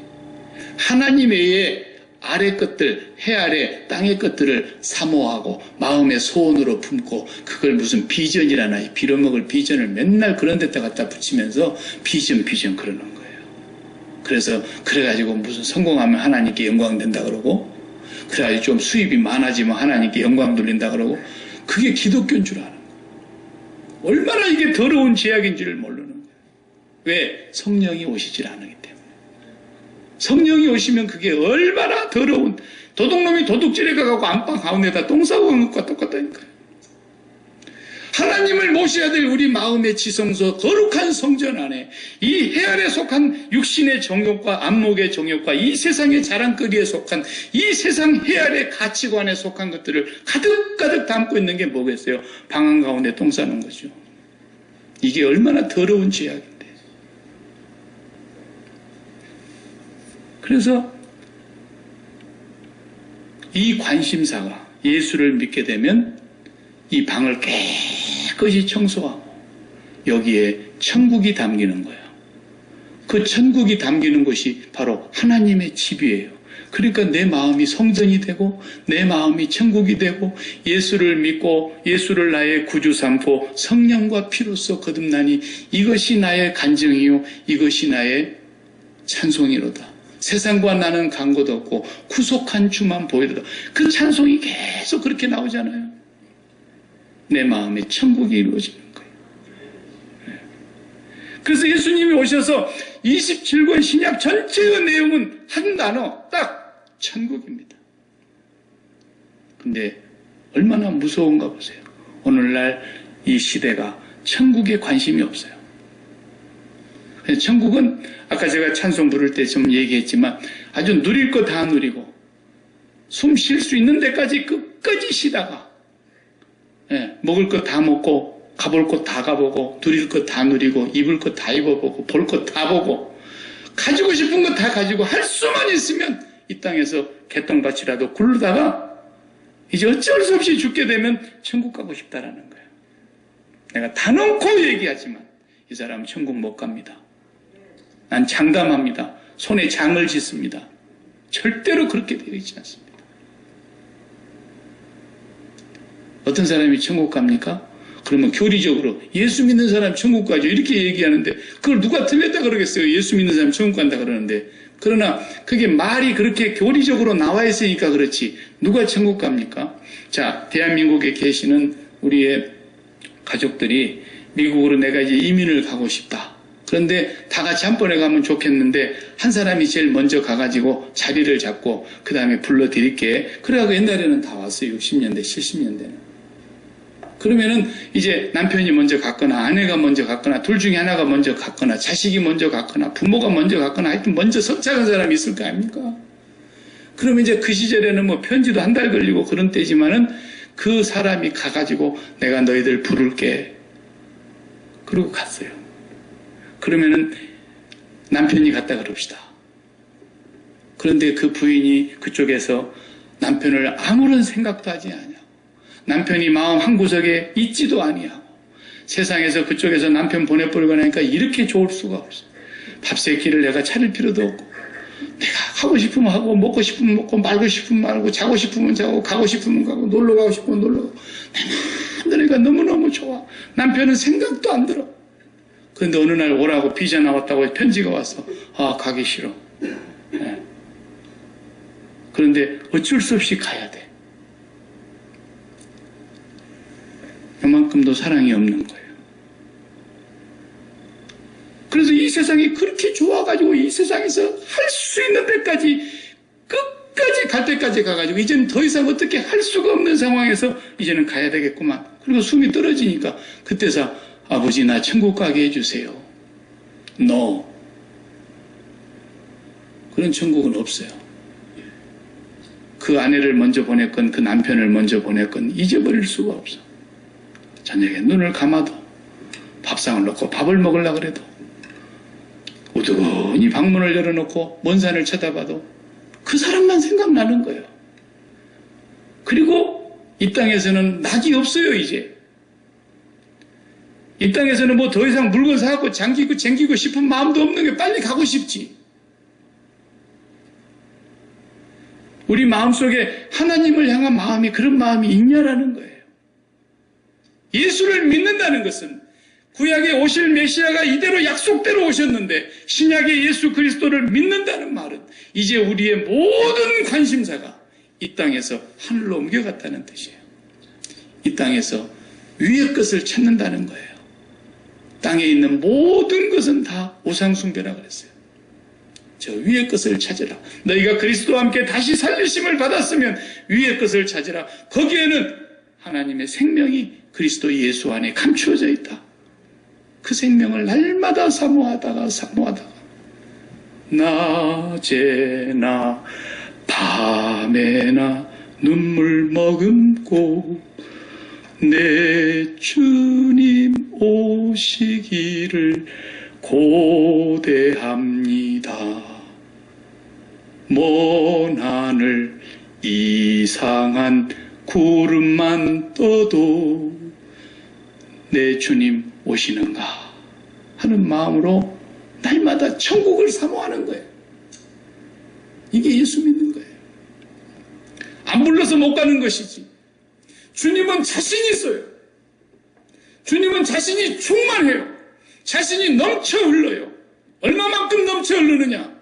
하나님 외에 아래 것들, 해 아래 땅의 것들을 사모하고 마음의 소원으로 품고 그걸 무슨 비전이라나 빌어먹을 비전을 맨날 그런 데다 갖다 붙이면서 비전 그러는 거예요. 그래서 그래가지고 무슨 성공하면 하나님께 영광 된다 그러고, 그래가지고 좀 수입이 많아지면 하나님께 영광 돌린다 그러고, 그게 기독교인 줄 아는 거예요. 얼마나 이게 더러운 죄악인지를 모르는 거예요. 왜? 성령이 오시질 않기 때문에. 성령이 오시면 그게 얼마나 더러운, 도둑놈이 도둑질해 가고 안방 가운데다 똥 싸고 간 것과 똑같다니까요. 하나님을 모셔야 될 우리 마음의 지성소, 거룩한 성전 안에 이 해 아래 속한 육신의 정욕과 안목의 정욕과 이 세상의 자랑거리에 속한 이 세상 해 아래 가치관에 속한 것들을 가득가득 담고 있는 게 뭐겠어요? 방 한가운데 똥 싸는 거죠. 이게 얼마나 더러운 죄악인데. 그래서 이 관심사가 예수를 믿게 되면 이 방을 깨끗이 청소하고 여기에 천국이 담기는 거예요. 그 천국이 담기는 것이 바로 하나님의 집이에요. 그러니까 내 마음이 성전이 되고 내 마음이 천국이 되고 예수를 믿고 예수를 나의 구주 삼고 성령과 피로써 거듭나니 이것이 나의 간증이요 이것이 나의 찬송이로다. 세상과 나는 간 곳 없고 구속한 주만 보이로다. 그 찬송이 계속 그렇게 나오잖아요. 내 마음에 천국이 이루어지는 거예요. 그래서 예수님이 오셔서 27권 신약 전체의 내용은 한 단어, 딱 천국입니다. 근데 얼마나 무서운가 보세요. 오늘날 이 시대가 천국에 관심이 없어요. 천국은 아까 제가 찬송 부를 때 좀 얘기했지만 아주 누릴 거 다 누리고 숨 쉴 수 있는 데까지 끝까지 쉬다가 먹을 거 다 먹고 가볼 거 다 가보고 누릴 거 다 누리고 입을 거 다 입어보고 볼 거 다 보고 가지고 싶은 거 다 가지고 할 수만 있으면 이 땅에서 개똥밭이라도 굴르다가 이제 어쩔 수 없이 죽게 되면 천국 가고 싶다라는 거예요. 내가 단언코 얘기하지만 이 사람은 천국 못 갑니다. 난 장담합니다. 손에 장을 짓습니다. 절대로 그렇게 되어 있지 않습니다. 어떤 사람이 천국 갑니까? 그러면 교리적으로 예수 믿는 사람 천국 가죠. 이렇게 얘기하는데 그걸 누가 틀렸다 그러겠어요. 예수 믿는 사람 천국 간다 그러는데. 그러나 그게 말이 그렇게 교리적으로 나와 있으니까 그렇지. 누가 천국 갑니까? 자, 대한민국에 계시는 우리의 가족들이 미국으로 내가 이제 이민을 가고 싶다. 그런데 다 같이 한 번에 가면 좋겠는데 한 사람이 제일 먼저 가가지고 자리를 잡고 그 다음에 불러드릴게. 그래가지고 옛날에는 다 왔어요. 60년대, 70년대는. 그러면은 이제 남편이 먼저 갔거나 아내가 먼저 갔거나 둘 중에 하나가 먼저 갔거나 자식이 먼저 갔거나 부모가 먼저 갔거나 하여튼 먼저 선착한 사람이 있을 거 아닙니까? 그러면 이제 그 시절에는 뭐 편지도 한 달 걸리고 그런 때지만은 그 사람이 가가지고 내가 너희들 부를게. 그러고 갔어요. 그러면은 남편이 갔다 그럽시다. 그런데 그 부인이 그쪽에서 남편을 아무런 생각도 하지 않냐. 남편이 마음 한구석에 있지도 아니하고 세상에서 그쪽에서 남편 보내버리고 나니까 이렇게 좋을 수가 없어. 밥 세 끼를 내가 차릴 필요도 없고 내가 하고 싶으면 하고 먹고 싶으면 먹고 말고 싶으면 말고 자고 싶으면 자고 가고 싶으면 가고 놀러 가고 싶으면 놀러 가고 내 마음대로가 너무너무 좋아. 남편은 생각도 안 들어. 그런데 어느 날 오라고 비자 나왔다고 편지가 왔어. 아, 가기 싫어. 네. 그런데 어쩔 수 없이 가야 돼. 요만큼도 사랑이 없는 거예요. 그래서 이 세상이 그렇게 좋아가지고 이 세상에서 할 수 있는 데까지 끝까지 갈 때까지 가가지고 이제는 더 이상 어떻게 할 수가 없는 상황에서 이제는 가야 되겠구만. 그리고 숨이 떨어지니까 그때서 아버지 나 천국 가게 해주세요. No. 그런 천국은 없어요. 그 아내를 먼저 보냈건 그 남편을 먼저 보냈건 잊어버릴 수가 없어. 저녁에 눈을 감아도 밥상을 놓고 밥을 먹으려고 그래도 우두커니 방문을 열어놓고 먼 산을 쳐다봐도 그 사람만 생각나는 거예요. 그리고 이 땅에서는 낙이 없어요. 이제 이 땅에서는 뭐 더 이상 물건 사갖고 쟁기고 싶은 마음도 없는 게 빨리 가고 싶지. 우리 마음속에 하나님을 향한 마음이 그런 마음이 있냐라는 거예요. 예수를 믿는다는 것은 구약에 오실 메시아가 이대로 약속대로 오셨는데 신약의 예수 그리스도를 믿는다는 말은 이제 우리의 모든 관심사가 이 땅에서 하늘로 옮겨갔다는 뜻이에요. 이 땅에서 위의 것을 찾는다는 거예요. 땅에 있는 모든 것은 다 우상숭배라 그랬어요. 저 위의 것을 찾으라. 너희가 그리스도와 함께 다시 살리심을 받았으면 위의 것을 찾으라. 거기에는 하나님의 생명이 그리스도 예수 안에 감추어져 있다. 그 생명을 날마다 사모하다가 낮에나 밤에나 눈물 머금고 내 주님 오시기를 고대합니다. 먼 하늘 이상한 구름만 떠도 내 주님 오시는가 하는 마음으로 날마다 천국을 사모하는 거예요. 이게 예수 믿는 거예요. 안 불러서 못 가는 것이지. 주님은 자신이 있어요. 주님은 자신이 충만해요. 자신이 넘쳐 흘러요. 얼마만큼 넘쳐 흐르느냐.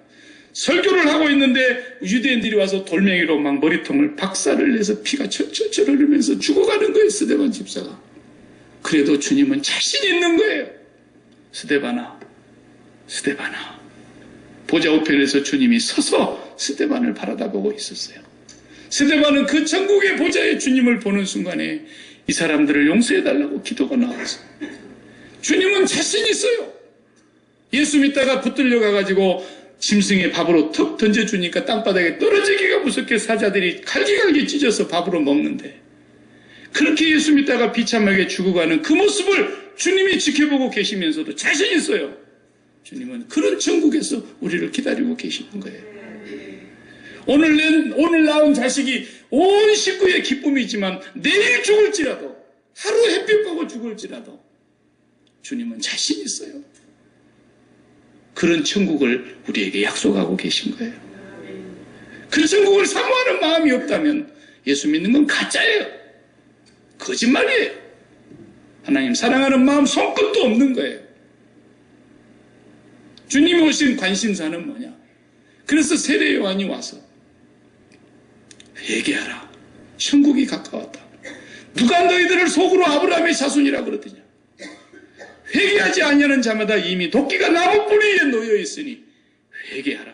설교를 하고 있는데 유대인들이 와서 돌멩이로 막 머리통을 박살을 내서 피가 철철철 흐르면서 죽어가는 거예요. 스데반 집사가. 그래도 주님은 자신 있는 거예요. 스데반아. 보좌 우편에서 주님이 서서 스데반을 바라다보고 있었어요. 스데반은 그 천국의 보좌에 주님을 보는 순간에 이 사람들을 용서해달라고 기도가 나왔어요. 주님은 자신 있어요. 예수 믿다가 붙들려 가가지고 짐승의 밥으로 턱 던져주니까 땅바닥에 떨어지기가 무섭게 사자들이 갈기갈기 찢어서 밥으로 먹는데 그렇게 예수 믿다가 비참하게 죽어가는 그 모습을 주님이 지켜보고 계시면서도 자신 있어요. 주님은 그런 천국에서 우리를 기다리고 계시는 거예요. 오늘 낳은 자식이 온 식구의 기쁨이지만 내일 죽을지라도 하루 햇빛 보고 죽을지라도 주님은 자신 있어요. 그런 천국을 우리에게 약속하고 계신 거예요. 그 천국을 사모하는 마음이 없다면 예수 믿는 건 가짜예요. 거짓말이에요. 하나님 사랑하는 마음 손끝도 없는 거예요. 주님이 오신 관심사는 뭐냐? 그래서 세례 요한이 와서 회개하라. 천국이 가까웠다. 누가 너희들을 속으로 아브라함의 자손이라 그러더냐? 회개하지 아니하는 자마다 이미 도끼가 나무 뿌리에 놓여 있으니 회개하라.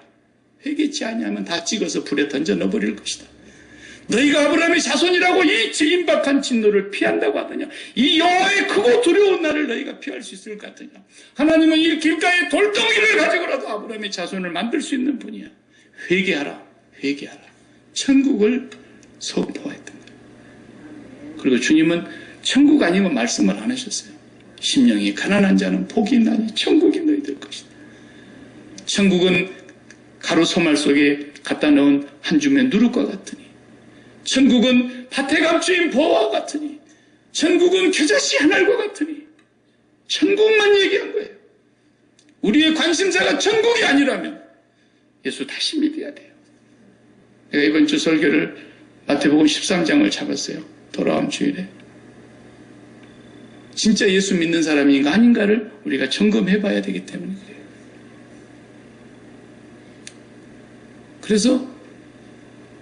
회개치 아니하면 다 찍어서 불에 던져 넣어버릴 것이다. 너희가 아브라함의 자손이라고 이 임박한 진노를 피한다고 하더냐? 이 여호와의 크고 두려운 날을 너희가 피할 수 있을 것 같으냐? 하나님은 이 길가에 돌덩이를 가지고라도 아브라함의 자손을 만들 수 있는 분이야. 회개하라. 천국을 선포했던 거예요. 그리고 주님은 천국 아니면 말씀을 안 하셨어요. 심령이 가난한 자는 복이 있나니 천국이 너희들 것이다. 천국은 가루 소말 속에 갖다 넣은 한 줌의 누룩과 같으니, 천국은 밭에 감추인 보화와 같으니, 천국은 겨자씨 한 알과 같으니, 천국만 얘기한 거예요. 우리의 관심사가 천국이 아니라면 예수 다시 믿어야 돼요. 내가 이번 주 설교를 마태복음 13장을 잡았어요. 돌아온 주일에. 진짜 예수 믿는 사람인가 아닌가를 우리가 점검해 봐야 되기 때문에 그래요. 그래서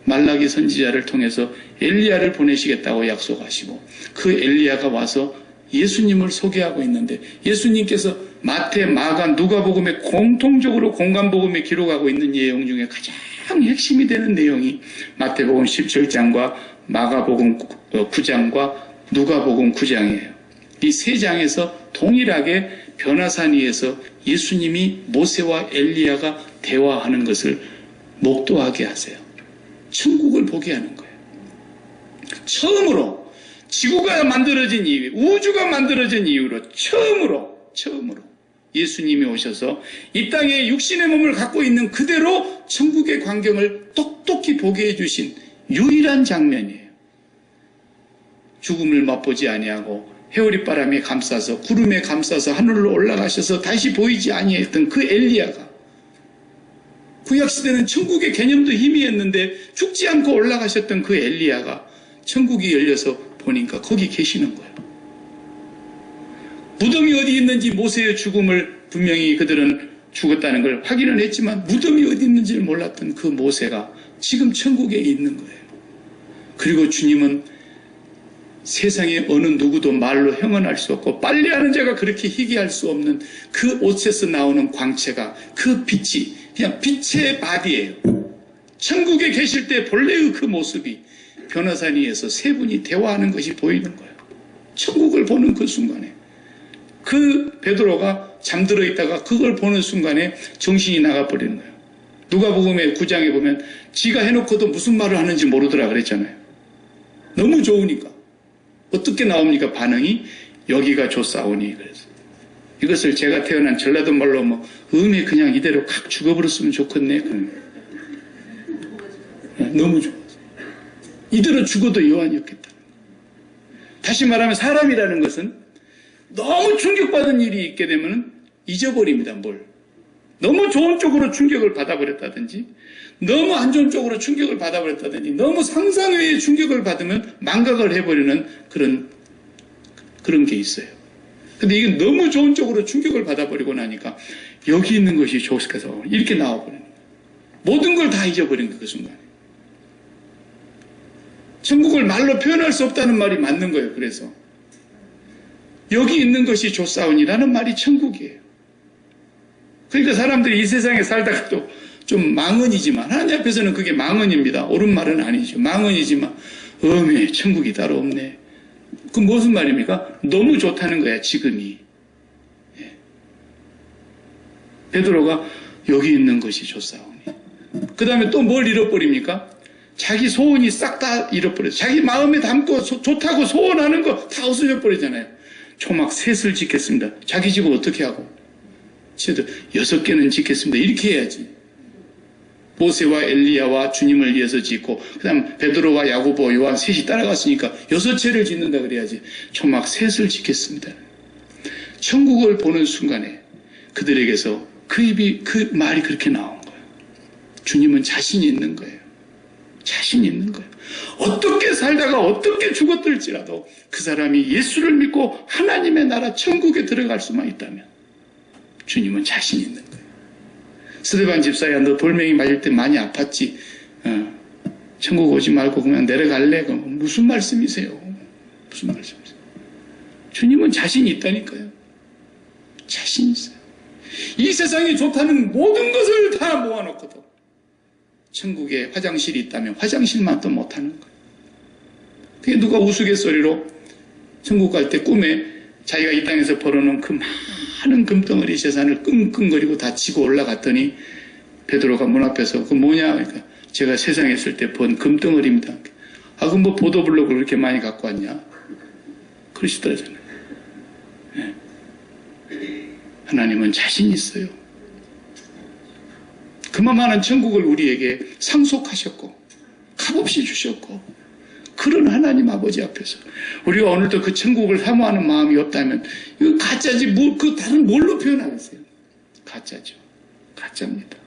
말라기 선지자를 통해서 엘리야를 보내시겠다고 약속하시고 그 엘리야가 와서 예수님을 소개하고 있는데 예수님께서 마태, 마가, 누가복음에 공통적으로 공간복음에 기록하고 있는 내용 중에 가장 핵심이 되는 내용이 마태복음 17장과 마가복음 9장과 누가복음 9장이에요. 이 세 장에서 동일하게 변화산 위에서 예수님이 모세와 엘리야가 대화하는 것을 목도하게 하세요. 천국을 보게 하는 거예요. 처음으로 지구가 만들어진 이후, 우주가 만들어진 이후로 처음으로 예수님이 오셔서 이 땅에 육신의 몸을 갖고 있는 그대로 천국의 광경을 똑똑히 보게 해주신 유일한 장면이에요. 죽음을 맛보지 아니하고 해오리바람에 감싸서 구름에 감싸서 하늘로 올라가셔서 다시 보이지 아니했던 그 엘리야가, 구약시대는 천국의 개념도 희미했는데 죽지 않고 올라가셨던 그 엘리야가 천국이 열려서 보니까 거기 계시는 거예요. 무덤이 어디 있는지, 모세의 죽음을 분명히 그들은 죽었다는 걸 확인을 했지만 무덤이 어디 있는지를 몰랐던 그 모세가 지금 천국에 있는 거예요. 그리고 주님은 세상에 어느 누구도 말로 형언할 수 없고 빨래하는 자가 그렇게 희귀할 수 없는 그 옷에서 나오는 광채가, 그 빛이 그냥 빛의 바디예요. 천국에 계실 때 본래의 그 모습이 변화산 위에서 세 분이 대화하는 것이 보이는 거예요. 천국을 보는 그 순간에 그 베드로가 잠들어 있다가 그걸 보는 순간에 정신이 나가버리는 거예요. 누가복음의 9장에 보면 지가 해놓고도 무슨 말을 하는지 모르더라 그랬잖아요. 너무 좋으니까. 어떻게 나옵니까? 반응이 여기가 좋사오니. 그래서 이것을 제가 태어난 전라도 말로 음에 그냥 이대로 칵 죽어버렸으면 좋겠네. 너무 좋아. 이대로 죽어도 여한이 없겠다. 다시 말하면 사람이라는 것은 너무 충격받은 일이 있게 되면 잊어버립니다. 뭘. 너무 좋은 쪽으로 충격을 받아버렸다든지, 너무 안 좋은 쪽으로 충격을 받아버렸다든지, 너무 상상 외의 충격을 받으면 망각을 해버리는 그런 게 있어요. 근데 이게 너무 좋은 쪽으로 충격을 받아버리고 나니까 여기 있는 것이 좋겠어. 이렇게 나와버리는 거예요. 모든 걸 다 잊어버린 거예요. 그 순간에. 천국을 말로 표현할 수 없다는 말이 맞는 거예요. 그래서 여기 있는 것이 좋사오니라는 말이 천국이에요. 그러니까 사람들이 이 세상에 살다가 또 좀 망언이지만, 하나님 앞에서는 그게 망언입니다. 옳은 말은 아니죠. 망언이지만 천국이 따로 없네. 그 무슨 말입니까? 너무 좋다는 거야 지금이. 베드로가 여기 있는 것이 좋사오니. 그 다음에 또 뭘 잃어버립니까? 자기 소원이 싹 다 잃어버려요. 자기 마음에 담고 좋다고 소원하는 거 다 없어져 버리잖아요. 초막 셋을 짓겠습니다. 자기 집은 어떻게 하고? 저도 6개는 짓겠습니다. 이렇게 해야지. 모세와 엘리야와 주님을 위해서 짓고, 그 다음 베드로와 야고보, 요한 셋이 따라갔으니까 6채를 짓는다 그래야지. 초막 셋을 짓겠습니다. 천국을 보는 순간에 그들에게서 그 말이 그렇게 나온 거예요. 주님은 자신이 있는 거예요. 자신이 있는 거예요. 어떻게 살다가 어떻게 죽었을지라도 그 사람이 예수를 믿고 하나님의 나라 천국에 들어갈 수만 있다면 주님은 자신이 있는 거예요. 스데반 집사야, 너 돌멩이 맞을 때 많이 아팠지? 천국 오지 말고 그냥 내려갈래? 그럼 무슨 말씀이세요? 무슨 말씀이세요? 주님은 자신이 있다니까요. 자신이 있어요. 이 세상이 좋다는 모든 것을 다 모아놓고도 천국에 화장실이 있다면 화장실만 또 못하는 거예요. 그게 누가 우스갯소리로 천국 갈 때 꿈에 자기가 이 땅에서 벌어놓은 그 많은 금덩어리 재산을 끙끙거리고 다 치고 올라갔더니 베드로가 문 앞에서 그 뭐냐? 그러니까 제가 세상에 있을 때 번 금덩어리입니다. 아, 그럼 뭐 보도블록을 그렇게 많이 갖고 왔냐? 그러시더라잖아요. 네. 하나님은 자신 있어요. 그만한 천국을 우리에게 상속하셨고 값없이 주셨고, 그런 하나님 아버지 앞에서 우리가 오늘도 그 천국을 사모하는 마음이 없다면 이거 가짜지, 그 다른 뭘로 표현하겠어요? 가짜죠. 가짜입니다.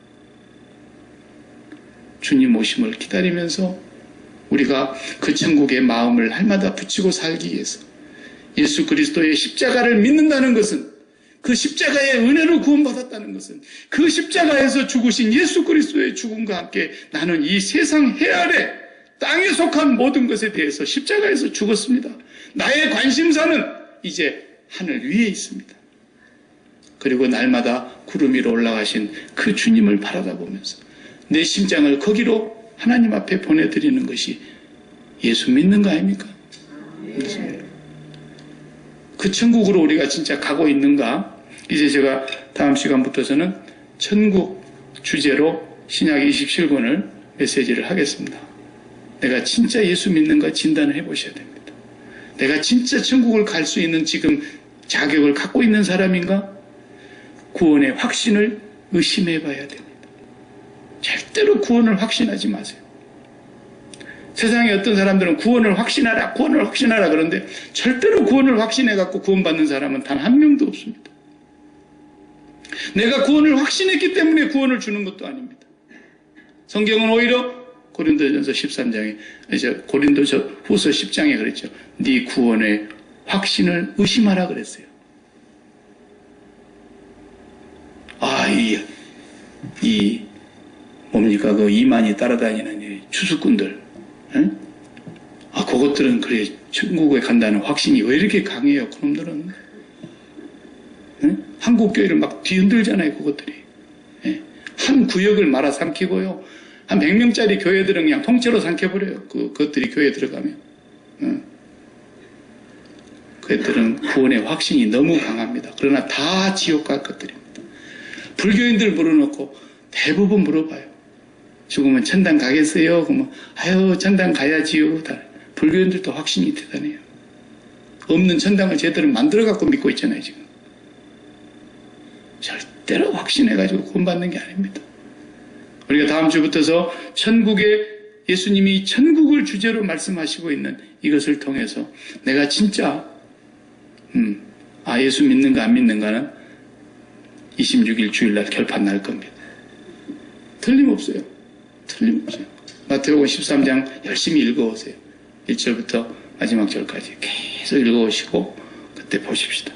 주님 오심을 기다리면서 우리가 그 천국의 마음을 날마다 붙이고 살기 위해서 예수 그리스도의 십자가를 믿는다는 것은, 그 십자가의 은혜로 구원받았다는 것은, 그 십자가에서 죽으신 예수 그리스도의 죽음과 함께 나는 이 세상 해 아래 땅에 속한 모든 것에 대해서 십자가에서 죽었습니다. 나의 관심사는 이제 하늘 위에 있습니다. 그리고 날마다 구름 위로 올라가신 그 주님을 바라다보면서 내 심장을 거기로 하나님 앞에 보내드리는 것이 예수 믿는 거 아닙니까? 그렇습니다. 그 천국으로 우리가 진짜 가고 있는가? 이제 제가 다음 시간부터서는 천국 주제로 신약 27권을 메시지를 하겠습니다. 내가 진짜 예수 믿는가 진단을 해보셔야 됩니다. 내가 진짜 천국을 갈 수 있는 지금 자격을 갖고 있는 사람인가? 구원의 확신을 의심해 봐야 됩니다. 절대로 구원을 확신하지 마세요. 세상에 어떤 사람들은 구원을 확신하라, 구원을 확신하라 그러는데 절대로 구원을 확신해갖고 구원받는 사람은 단 한 명도 없습니다. 내가 구원을 확신했기 때문에 구원을 주는 것도 아닙니다. 성경은 오히려 고린도전서 13장에, 고린도서 후서 10장에 그랬죠. 네 구원의 확신을 의심하라 그랬어요. 뭡니까? 그 이만희 따라다니는 이 추수꾼들. 응? 그것들은 그래, 천국에 간다는 확신이 왜 이렇게 강해요, 그놈들은? 응? 한국교회를 막 뒤흔들잖아요, 그것들이. 예? 한 구역을 말아 삼키고요. 한 100명짜리 교회들은 그냥 통째로 삼켜버려요. 그것들이 교회에 들어가면. 응? 그들은 구원의 확신이 너무 강합니다. 그러나 다 지옥 갈 것들입니다. 불교인들 물어놓고 대부분 물어봐요. 죽으면 천당 가겠어요? 그러면 아유 천당 가야지요. 불교인들도 확신이 대단해요. 없는 천당을 제대로 만들어갖고 믿고 있잖아요 지금. 절대로 확신해가지고 구원받는 게 아닙니다. 우리가 다음 주부터서 예수님이 천국을 주제로 말씀하시고 있는 이것을 통해서 내가 진짜 예수 믿는가 안 믿는가는 26일 주일날 결판 날 겁니다. 틀림없어요. 틀림없어요. 마태복음 13장 열심히 읽어오세요. 1절부터 마지막 절까지 계속 읽어오시고 그때 보십시다.